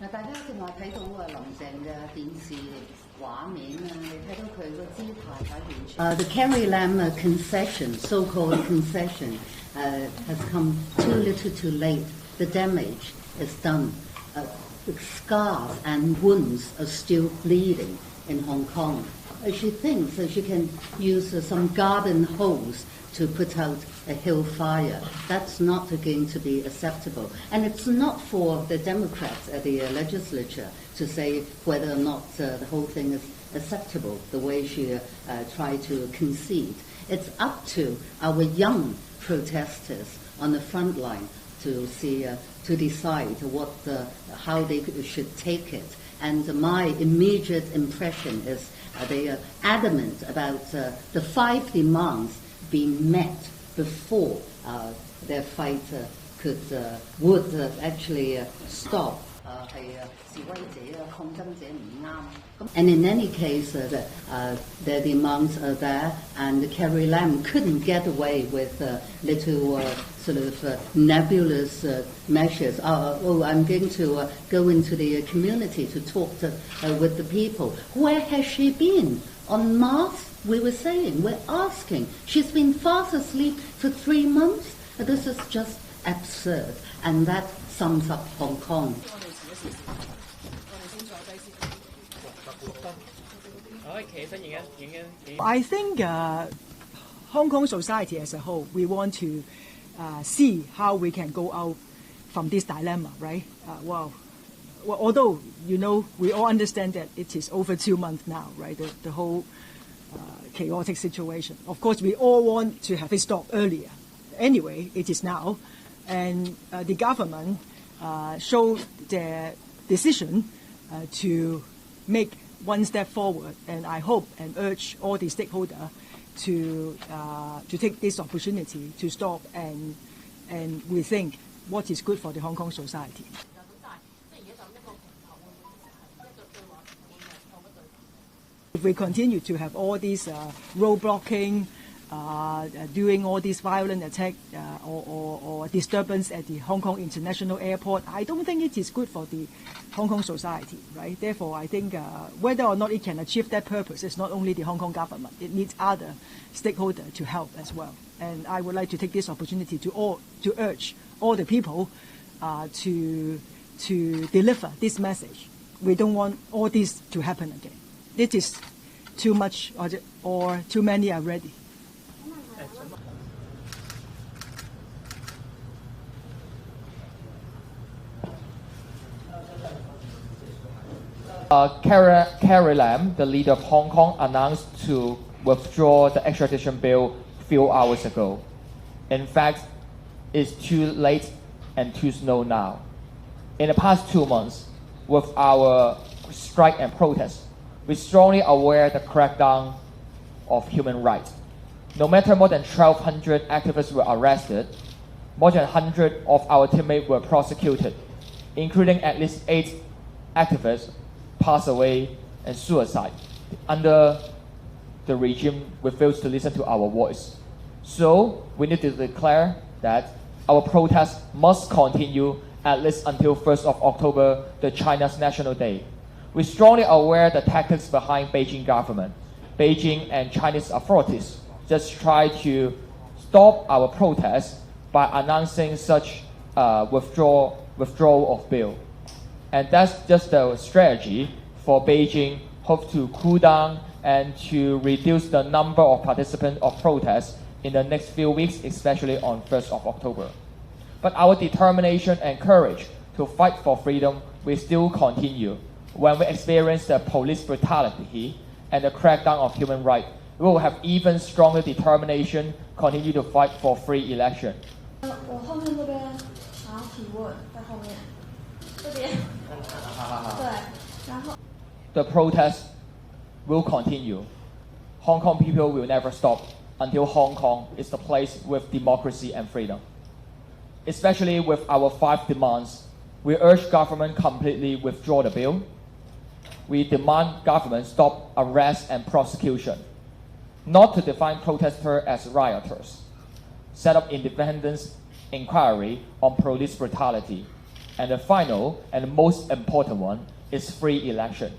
嗱，大家正話睇到林鄭嘅電視畫面啊，你睇到佢個姿態係完全。The Carrie Lam concession, so-called concession, has come too little, too late. The damage is done. The scars and wounds are still bleeding in Hong Kong. She thinks that she can use some garden hose to put out a hill fire. That's not going to be acceptable. And it's not for the Democrats at the legislature to say whether or not the whole thing is acceptable, the way she tried to concede. It's up to our young protesters on the front line to see, to decide how they should take it. And my immediate impression is they are adamant about the 5 demands being met before their fight would actually stop. And in any case, their demands are there, and Carrie Lam couldn't get away with little sort of nebulous measures. I'm going to go into the community to talk with the people. Where has she been? En masse? We were saying, we're asking. She's been fast asleep for 3 months. This is just absurd, and that sums up Hong Kong. I think Hong Kong society as a whole, we want to see how we can go out from this dilemma, right? Well, although, we all understand that it is over 2 months now, right? The whole chaotic situation. Of course, we all want to have it stop earlier. Anyway, it is now. And the government showed their decision to make one step forward. And I hope and urge all the stakeholders to take this opportunity to stop and rethink what is good for the Hong Kong society. If we continue to have all these road blocking, doing all these violent attack or disturbance at the Hong Kong International Airport, I don't think it is good for the Hong Kong society, right? Therefore, I think whether or not it can achieve that purpose, it's not only the Hong Kong government, it needs other stakeholders to help as well. And I would like to take this opportunity to urge all the people to deliver this message. We don't want all this to happen again. This is too much or too many already. Carrie Lam, the leader of Hong Kong, announced to withdraw the extradition bill a few hours ago. In fact, it's too late and too slow now. In the past 2 months, with our strike and protest, we're strongly aware of the crackdown of human rights. No matter more than 1,200 activists were arrested, more than 100 of our teammates were prosecuted, including at least 8 activists passed away and suicide. Under the regime refused to listen to our voice. So we need to declare that our protest must continue at least until 1st of October, the China's National Day. We're strongly aware of the tactics behind Beijing government. Beijing and Chinese authorities just try to stop our protest by announcing such withdrawal of bill. And that's just the strategy for Beijing, hope to cool down and to reduce the number of participants of protests in the next few weeks, especially on 1st of October. But our determination and courage to fight for freedom will still continue. When we experience the police brutality and the crackdown of human rights, we will have even stronger determination continue to fight for free election. The protest will continue. Hong Kong people will never stop until Hong Kong is the place with democracy and freedom. Especially with our 5 demands, we urge government completely withdraw the bill. We demand government stop arrest and prosecution, not to define protesters as rioters, set up independent inquiry on police brutality, And the final and the most important one is free election.